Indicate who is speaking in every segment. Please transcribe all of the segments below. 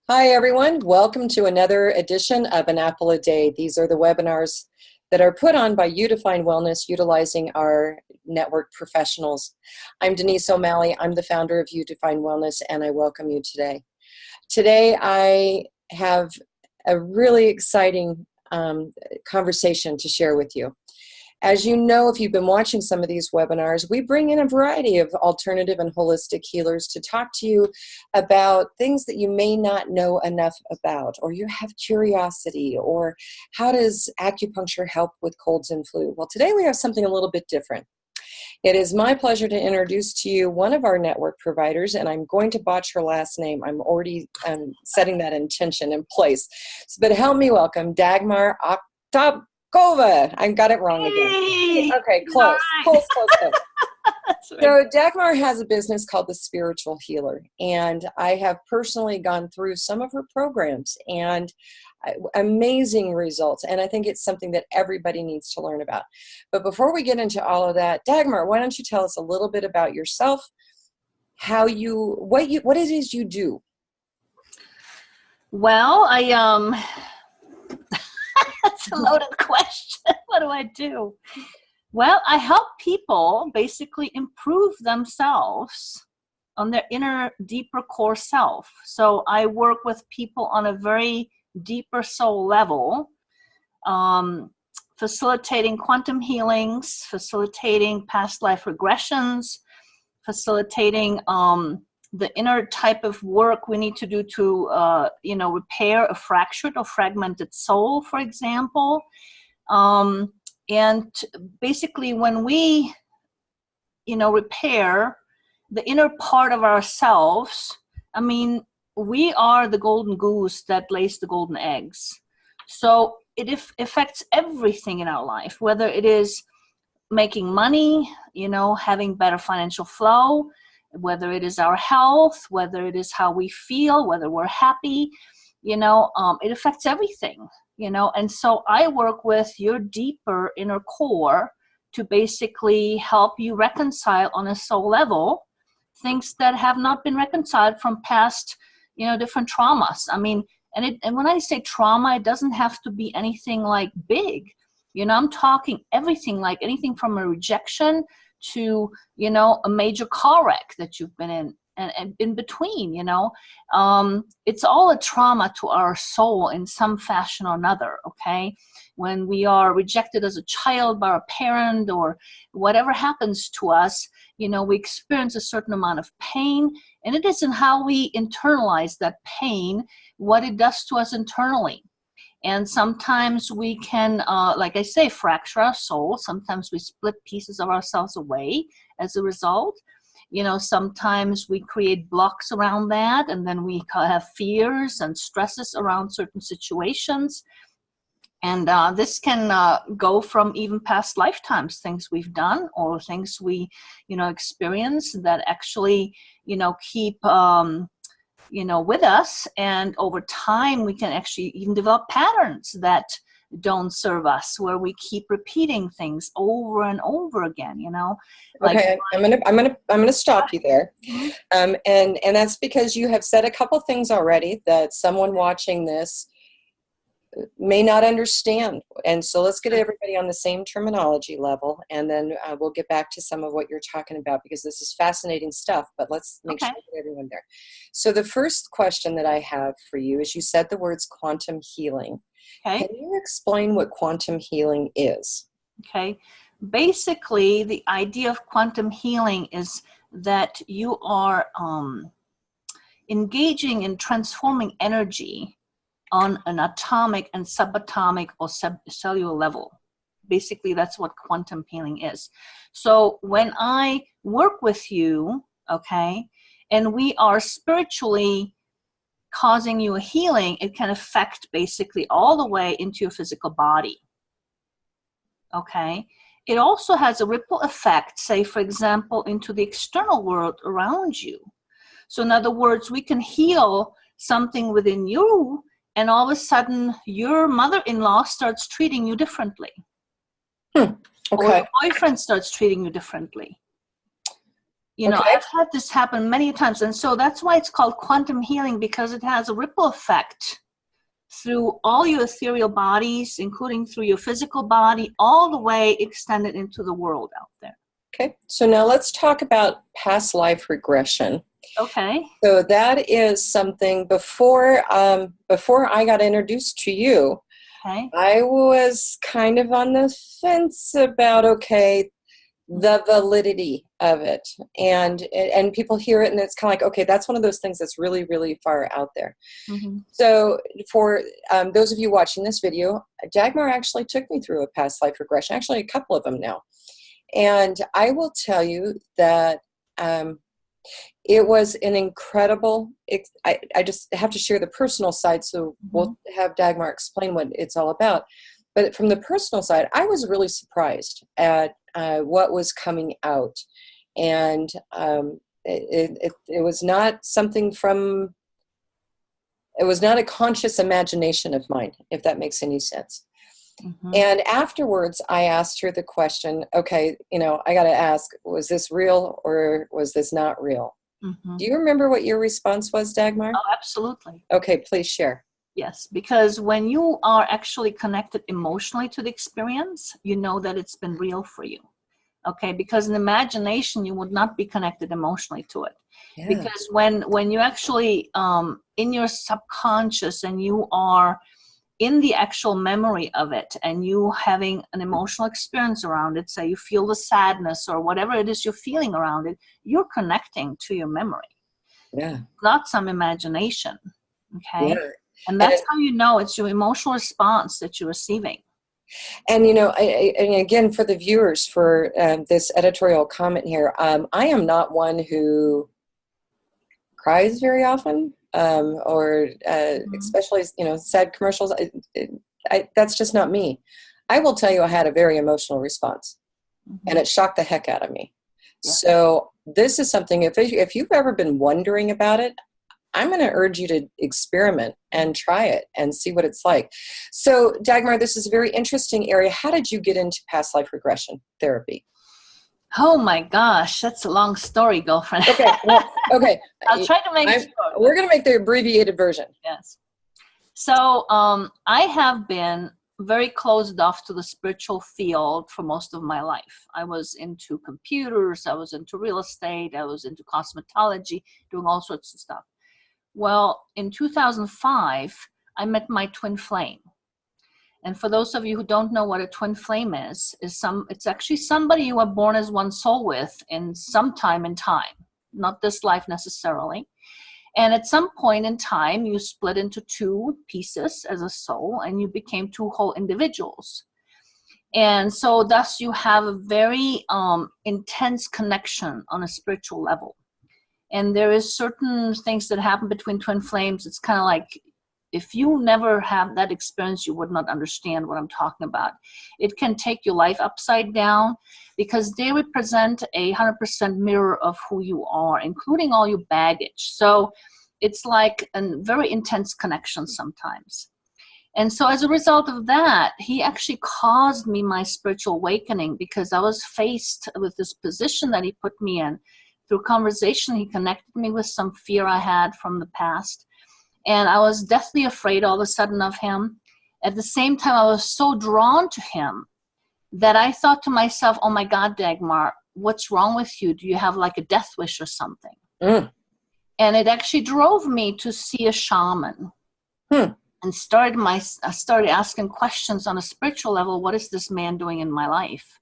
Speaker 1: Hi, everyone. Welcome to another edition of An Apple a Day. These are the webinars that are put on by You Define Wellness, utilizing our network professionals. I'm Denise O'Malley. I'm the founder of You Define Wellness, and I welcome you today. Today, I have a really exciting conversation to share with you. As you know, if you've been watching some of these webinars, we bring in a variety of alternative and holistic healers to talk to you about things that you may not know enough about, or you have curiosity, or how does acupuncture help with colds and flu? Well, today we have something a little bit different. It is my pleasure to introduce to you one of our network providers, and I'm going to botch her last name. I'm already setting that intention in place. But help me welcome Dagmar Oktabcova. I got it wrong again. Okay, close. Close. So Dagmar has a business called The Spiritual Healer, and I have personally gone through some of her programs, and amazing results. And I think it's something that everybody needs to learn about. But before we get into all of that, Dagmar, why don't you tell us a little bit about yourself, what it is you do?
Speaker 2: Well, that's a loaded question. What do I do? Well, I help people basically improve themselves on their inner, deeper core self. So I work with people on a very deeper soul level, facilitating quantum healings, facilitating past life regressions, facilitating the inner type of work we need to do to, repair a fractured or fragmented soul, for example. And basically when we, repair the inner part of ourselves, we are the golden goose that lays the golden eggs. So it affects everything in our life, whether it is making money, having better financial flow, whether it is our health, whether it is how we feel, whether we're happy, it affects everything, and so I work with your deeper inner core to basically help you reconcile on a soul level things that have not been reconciled from past, different traumas. And when I say trauma, it doesn't have to be anything like big. I'm talking everything, like anything from a rejection to, a major car wreck that you've been in, and in between, it's all a trauma to our soul in some fashion or another, okay? When we are rejected as a child by our parent, or whatever happens to us, we experience a certain amount of pain, and it isn't how we internalize that pain, what it does to us internally. And sometimes we can, like I say, fracture our soul. Sometimes we split pieces of ourselves away as a result. Sometimes we create blocks around that, and then we have fears and stresses around certain situations. And this can go from even past lifetimes, things we've done or things we, experience that actually, keep with us, and over time we can actually even develop patterns that don't serve us, where we keep repeating things over and over again.
Speaker 1: Okay, I'm gonna stop you there, and that's because you have said a couple things already that someone watching this may not understand, and so let's get everybody on the same terminology level, and then we'll get back to some of what you're talking about, because this is fascinating stuff, but let's make sure we get everyone there. So the first question that I have for you is, you said the words quantum healing. Can you explain what quantum healing is?
Speaker 2: Okay. Basically, the idea of quantum healing is that you are engaging in transforming energy on an atomic and subatomic or cellular level. Basically, that's what quantum healing is. So when I work with you, and we are spiritually causing you a healing, it can affect basically all the way into your physical body. It also has a ripple effect, say, for example, into the external world around you. So in other words, we can heal something within you, and all of a sudden your mother-in-law starts treating you differently. Or your boyfriend starts treating you differently. You know,
Speaker 1: Okay.
Speaker 2: I've had this happen many times. And so that's why it's called quantum healing, because it has a ripple effect through all your ethereal bodies, including through your physical body, all the way extended into the world out there.
Speaker 1: Okay. So now let's talk about past life regression.
Speaker 2: Okay.
Speaker 1: So that is something before I got introduced to you,
Speaker 2: Okay.
Speaker 1: I was kind of on the fence about, okay, the validity of it. And people hear it and it's kind of like, okay, that's one of those things that's really, really far out there.
Speaker 2: Mm-hmm.
Speaker 1: So for those of you watching this video, Dagmar actually took me through a past life regression, actually a couple of them now. And I will tell you that it was an incredible, I just have to share the personal side, so we'll have Dagmar explain what it's all about. But from the personal side, I was really surprised at what was coming out. And it was not something from, it was not a conscious imagination of mine, if that makes any sense.
Speaker 2: Mm-hmm.
Speaker 1: And afterwards, I asked her the question, okay, you know, I got to ask, was this real or was this not real?
Speaker 2: Mm-hmm.
Speaker 1: Do you remember what your response was, Dagmar?
Speaker 2: Oh, absolutely.
Speaker 1: Okay, please share.
Speaker 2: Yes, because when you are actually connected emotionally to the experience, you know that it's been real for you. Okay, because in imagination, you would not be connected emotionally to it.
Speaker 1: Yeah.
Speaker 2: Because when you actually in your subconscious and you are in the actual memory of it and you having an emotional experience around it, say you feel the sadness or whatever it is you're feeling around it, you're connecting to your memory.
Speaker 1: Yeah.
Speaker 2: Not some imagination. Okay.
Speaker 1: Yeah.
Speaker 2: And that's how you know it's your emotional response that you're receiving.
Speaker 1: And, you know, and again, for the viewers, for this editorial comment here, I am not one who cries very often, or especially, you know, sad commercials. That's just not me. I will tell you, I had a very emotional response, and it shocked the heck out of me. Yeah. So this is something, if you've ever been wondering about it, I'm going to urge you to experiment and try it and see what it's like. So, Dagmar, this is a very interesting area. How did you get into past life regression therapy?
Speaker 2: Oh my gosh, that's a long story, girlfriend.
Speaker 1: Okay, well, okay.
Speaker 2: I'll try to make it short.
Speaker 1: We're going to make the abbreviated version.
Speaker 2: Yes. So I have been very closed off to the spiritual field for most of my life. I was into computers, I was into real estate, I was into cosmetology, doing all sorts of stuff. Well, in 2005, I met my twin flame. And for those of you who don't know what a twin flame is it's actually somebody you are born as one soul with in some time in time, not this life necessarily. And at some point in time, you split into two pieces as a soul and you became two whole individuals. And so thus you have a very intense connection on a spiritual level. And there is certain things that happen between twin flames. It's kind of like, if you never have that experience, you would not understand what I'm talking about. It can take your life upside down because they represent 100% mirror of who you are, including all your baggage. So it's like a very intense connection sometimes. And so as a result of that, he actually caused me my spiritual awakening because I was faced with this position that he put me in. Through conversation, he connected me with some fear I had from the past. And I was deathly afraid all of a sudden of him. At the same time, I was so drawn to him that I thought to myself, oh my God, Dagmar, what's wrong with you? Do you have like a death wish or something? And it actually drove me to see a shaman. And I started asking questions on a spiritual level. What is this man doing in my life?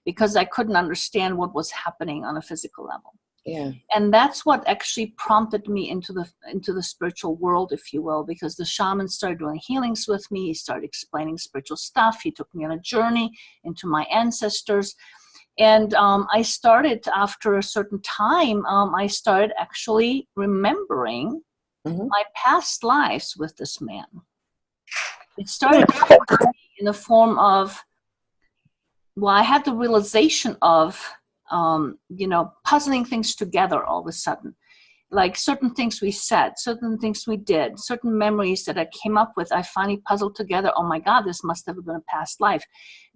Speaker 2: Because I couldn't understand what was happening on a physical level. Yeah. And that's what actually prompted me into the spiritual world, if you will, because the shaman started doing healings with me. He started explaining spiritual stuff. He took me on a journey into my ancestors. And I started, after a certain time, I started actually remembering my past lives with this man. It started in the form of, well, I had the realization of, puzzling things together all of a sudden. like certain things we said, certain things we did, certain memories that I came up with, I finally puzzled together, oh my God, this must have been a past life.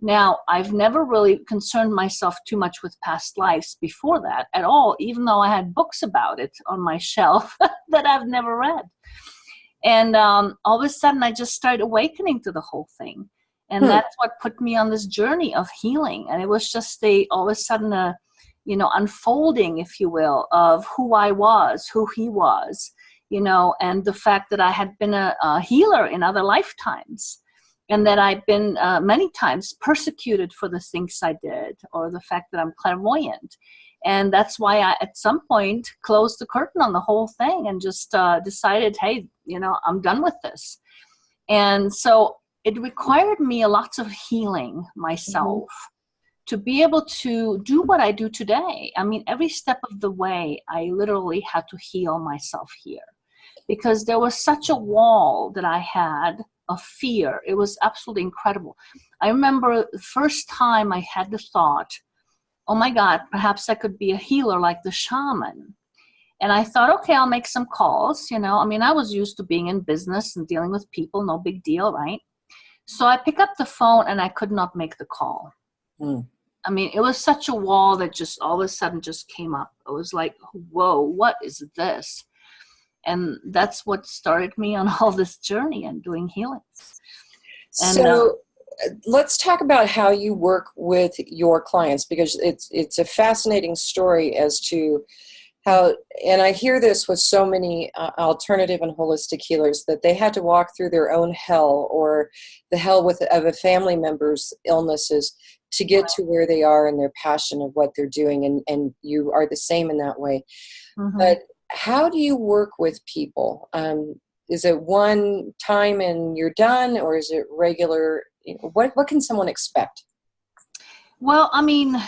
Speaker 2: Now, I've never really concerned myself too much with past lives before that at all, even though I had books about it on my shelf that I've never read. And all of a sudden, I just started awakening to the whole thing. And that's what put me on this journey of healing. And it was just all of a sudden, unfolding, if you will, of who I was, who he was, and the fact that I had been a healer in other lifetimes, and that I've been many times persecuted for the things I did, or the fact that I'm clairvoyant. And that's why I, at some point, closed the curtain on the whole thing and just decided, hey, I'm done with this. And so it required me a lot of healing myself to be able to do what I do today. I mean, every step of the way, I literally had to heal myself here, because there was such a wall that I had of fear. It was absolutely incredible. I remember the first time I had the thought, oh my God, perhaps I could be a healer like the shaman. And I thought, okay, I'll make some calls. I was used to being in business and dealing with people, no big deal, right? So I pick up the phone and I could not make the call. It was such a wall that just all of a sudden just came up. It was like, whoa, what is this? And that's what started me on all this journey and doing healings.
Speaker 1: So let's talk about how you work with your clients, because it's a fascinating story as to how, and I hear this with so many alternative and holistic healers, that they had to walk through their own hell, or the hell of a family member's illnesses, to get to where they are in their passion of what they're doing. And you are the same in that way. But how do you work with people? Is it one time and you're done, or is it regular? What can someone expect?
Speaker 2: Well,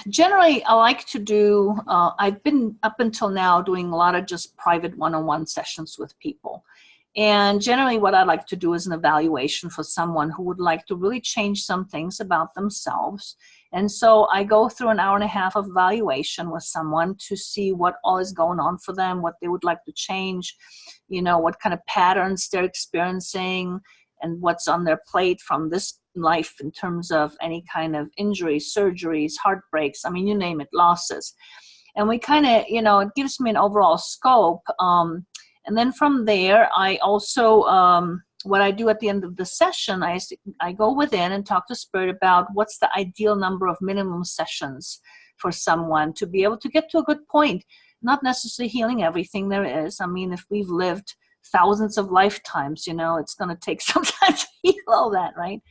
Speaker 2: generally I like to do, I've been up until now doing a lot of just private one-on-one sessions with people. And generally what I like to do is an evaluation for someone who would like to really change some things about themselves. And so I go through an hour and a half of evaluation with someone to see what all is going on for them, what they would like to change, what kind of patterns they're experiencing, and what's on their plate from this life in terms of any kind of injuries, surgeries, heartbreaks, you name it, losses. And we kind of, it gives me an overall scope. And then from there, I also, what I do at the end of the session, I go within and talk to Spirit about what's the ideal number of minimum sessions for someone to be able to get to a good point, not necessarily healing everything there is. If we've lived thousands of lifetimes, it's going to take some time to heal all that, right?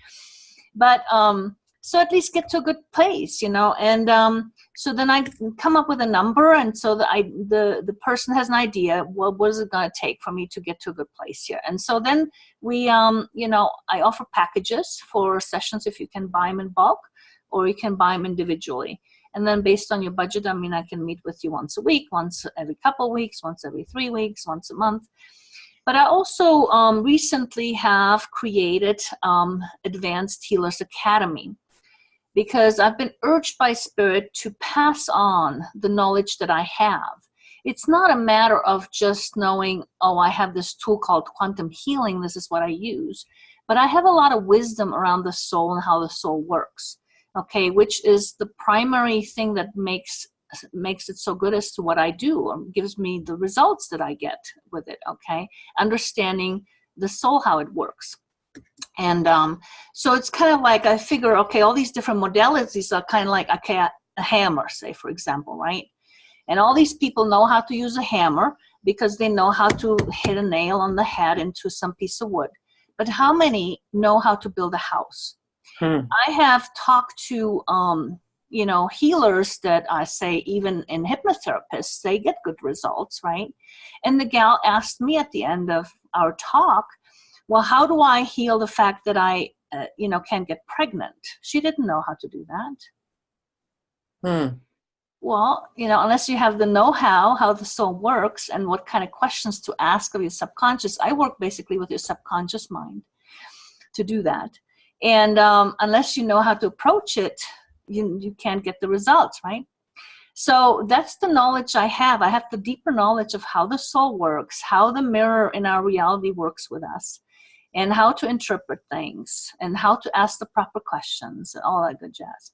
Speaker 2: But so at least get to a good place, and so then I come up with a number, and so the person has an idea, what is it going to take for me to get to a good place here? And so then we, I offer packages for sessions if you can buy them in bulk, or you can buy them individually. And then based on your budget, I can meet with you once a week, once every couple of weeks, once every 3 weeks, once a month. But I also recently have created Advanced Healers Academy, because I've been urged by Spirit to pass on the knowledge that I have. It's not a matter of just knowing, oh, I have this tool called quantum healing, this is what I use. But I have a lot of wisdom around the soul and how the soul works, okay, which is the primary thing that makes it so good as to what I do, gives me the results that I get with it, okay? Understanding the soul, how it works. And so it's kind of like I figure, okay, all these different modalities are kind of like a hammer, say, for example, right? And all these people know how to use a hammer because they know how to hit a nail on the head into some piece of wood. But how many know how to build a house? I have talked to healers that I say, even in hypnotherapists, they get good results, right? And the gal asked me at the end of our talk, well, how do I heal the fact that I, can't get pregnant? She didn't know how to do that. Well, unless you have the know-how, how the soul works and what kind of questions to ask of your subconscious. I work basically with your subconscious mind to do that. And unless you know how to approach it, you can't get the results, right? So that's the knowledge I have. I have the deeper knowledge of how the soul works, how the mirror in our reality works with us, and how to interpret things, and how to ask the proper questions, and all that good jazz.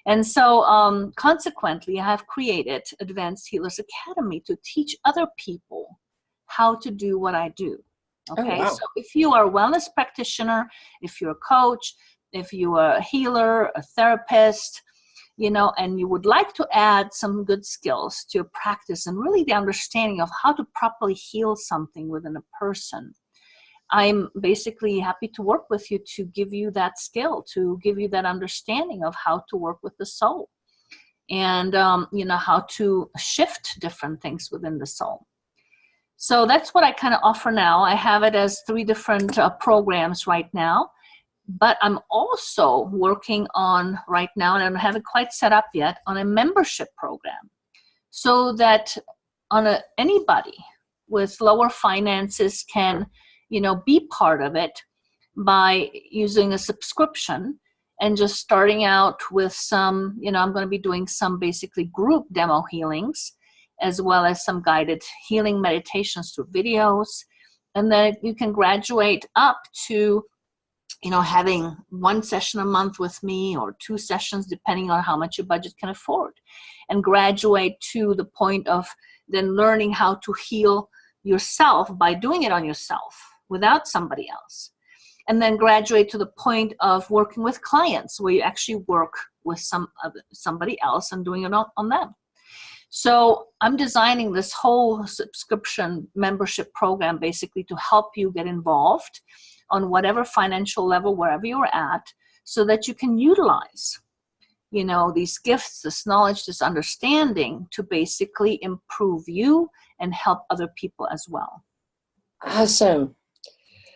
Speaker 2: And so consequently, I have created Advanced Healers Academy to teach other people how to do what I do. Okay,
Speaker 1: Oh, wow.
Speaker 2: so if you are a wellness practitioner, if you're a coach, if you are a healer, a therapist, and you would like to add some good skills to your practice and really the understanding of how to properly heal something within a person, I'm basically happy to work with you to give you that skill, to give you that understanding of how to work with the soul and, how to shift different things within the soul. So that's what I kind of offer now. I have it as 3 different programs right now, but I'm also working on right now, and I haven't quite set up yet, on a membership program so that anybody with lower finances can, be part of it by using a subscription and just starting out with some, I'm going to be doing some basically group demo healings, as well as some guided healing meditations through videos. And then you can graduate up to, having 1 session a month with me or 2 sessions, depending on how much your budget can afford, and graduate to the point of then learning how to heal yourself by doing it on yourself without somebody else. And then graduate to the point of working with clients where you actually work with somebody else and doing it on them. So I'm designing this whole subscription membership program basically to help you get involved on whatever financial level, wherever you're at, so that you can utilize, these gifts, this knowledge, this understanding to basically improve you and help other people as well.
Speaker 1: Awesome.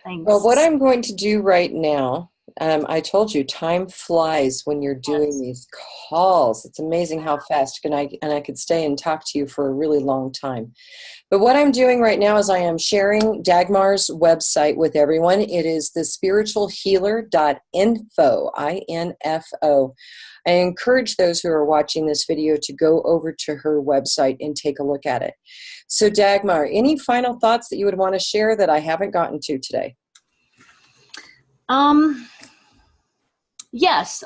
Speaker 2: Thanks.
Speaker 1: Well, what I'm going to do right now, I told you, time flies when you're doing these calls. It's amazing how fast, and I could stay and talk to you for a really long time. But what I'm doing right now is I am sharing Dagmar's website with everyone. It is thespiritualhealer.info, I-N-F-O. I encourage those who are watching this video to go over to her website and take a look at it. So Dagmar, any final thoughts that you would want to share that I haven't gotten to today?
Speaker 2: Yes.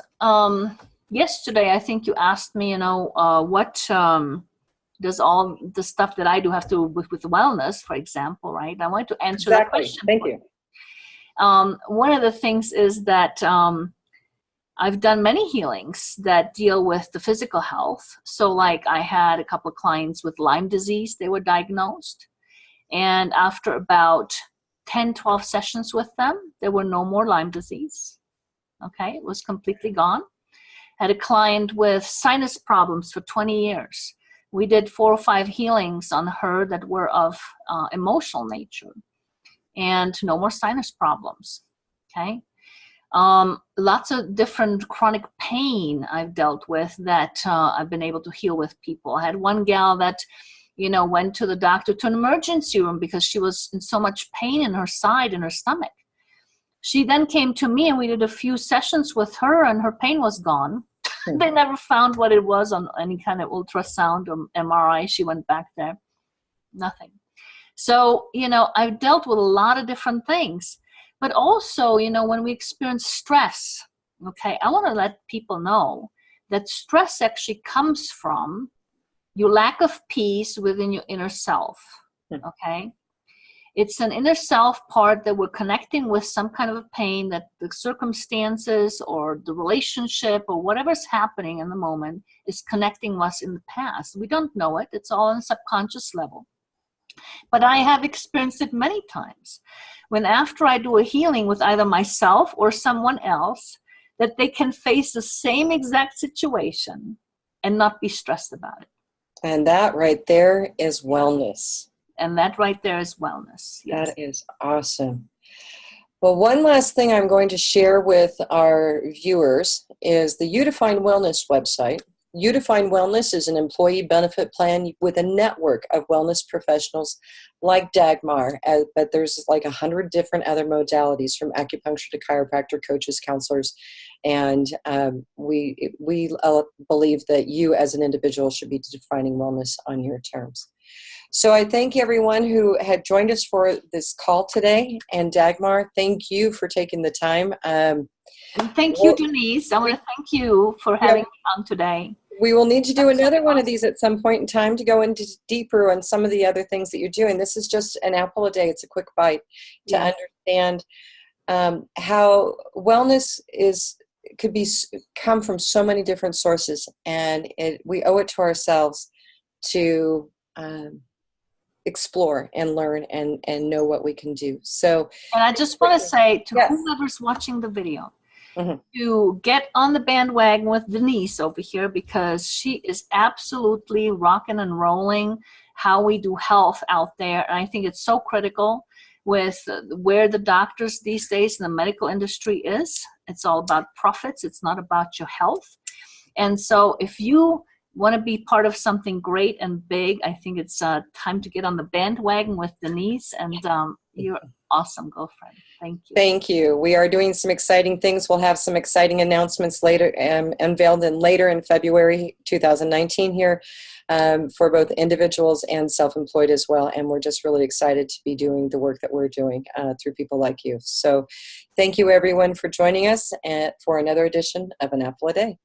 Speaker 2: Yesterday, I think you asked me, what does all the stuff that I do have to do with wellness, for example, right? I want to answer that question.
Speaker 1: Thank you.
Speaker 2: One of the things is that I've done many healings that deal with the physical health. So like I had a couple of clients with Lyme disease, they were diagnosed. And after about 10, 12 sessions with them, there were no more Lyme disease. Okay, it was completely gone. Had a client with sinus problems for 20 years. We did 4 or 5 healings on her that were of emotional nature, and no more sinus problems. Okay. Lots of different chronic pain I've dealt with that I've been able to heal with people. I had one gal that, went to the doctor, to an emergency room because she was in so much pain in her side and her stomach. She then came to me and we did a few sessions with her and her pain was gone. They never found what it was on any kind of ultrasound or MRI. She went back there. Nothing. So, I've dealt with a lot of different things. But also, when we experience stress, okay, I want to let people know that stress actually comes from your lack of peace within your inner self, okay? It's an inner self part that we're connecting with some kind of a pain that the circumstances or the relationship or whatever's happening in the moment is connecting us in the past. We don't know it. It's all on a subconscious level. But I have experienced it many times when after I do a healing with either myself or someone else, that they can face the same exact situation and not be stressed about it.
Speaker 1: And that right there is wellness.
Speaker 2: And that right there is wellness. Yes.
Speaker 1: That is awesome. Well, one last thing I'm going to share with our viewers is the You Define Wellness website. Udefine Wellness is an employee benefit plan with a network of wellness professionals like Dagmar, but there's like 100 different other modalities, from acupuncture to chiropractor, coaches, counselors, and we believe that you as an individual should be defining wellness on your terms. So I thank everyone who had joined us for this call today, and Dagmar, thank you for taking the time.
Speaker 2: Thank you, Denise. I want to thank you for having me on today.
Speaker 1: We will need to do another one of these at some point in time to go into deeper on some of the other things that you're doing. This is just an apple a day. It's a quick bite to understand how wellness could come from so many different sources, and we owe it to ourselves to explore and learn and know what we can do. So,
Speaker 2: and I just want to say to whoever's watching the video, to get on the bandwagon with Denise over here, because she is absolutely rocking and rolling how we do health out there. And I think it's so critical with where the doctors these days in the medical industry is. It's all about profits. It's not about your health. And so if you want to be part of something great and big, I think it's time to get on the bandwagon with Denise, and you're awesome girlfriend. Thank you.
Speaker 1: Thank you. We are doing some exciting things. We'll have some exciting announcements later, unveiled later in February 2019 here for both individuals and self-employed as well. And we're just really excited to be doing the work that we're doing through people like you. So thank you everyone for joining us for another edition of An Apple a Day.